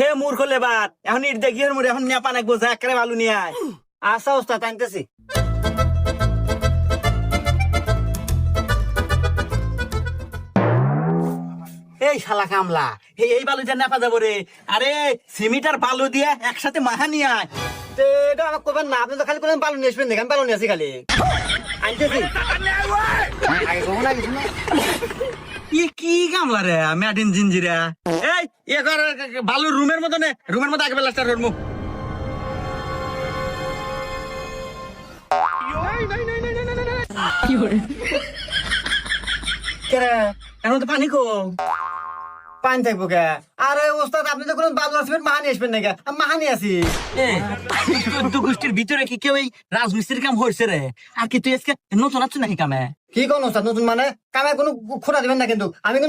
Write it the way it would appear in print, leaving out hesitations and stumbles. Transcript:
হে মূর্খ লেবার এখন ইট দেখি মোর এখন নেপা নাকবো যা একেবারে বালু নিয়ে আয়। আচ্ছা ওস্তাদ আনতেছি। এই শালা কামলা এই বালু যা নেপা যাবো রে। আরে সিমিট আর বালু দিয়ে একসাথে মাহা নিয়ে আয়। তো এটা আমাকে করবেন না, আপনি তো খালি করে পালন নিয়ে আসবেন দেখেন, পালন নিয়ে আসি খালি আনতেছি। আগে কখন না কিছু না ই কি কামলা রে ম্যাডিন জিঞ্জিরা। এই এ কর বালু রুমের মতো নে, রুমের মতো আগে বেলাস্টার করবো। কেরে এখন তো পানি কো পানি থাকবো কে? আরে ওস্তাদ আপনি তো কোনো বালু আসবেন মাহা নিয়ে আসবেন নাকি? আমি মাহা নিয়ে আসি। চোদ্দ গোষ্ঠীর ভিতরে কি কেউ এই রাজমিস্ত্রির কাম হয়েছে রে? আর কি তুই আজকে নতুন আছো নাকি কামে? কি কোন ওস্তাদ নতুন মানে? কামে কোনো খোঁড়া দিবেন না কিন্তু, আমি কিন্তু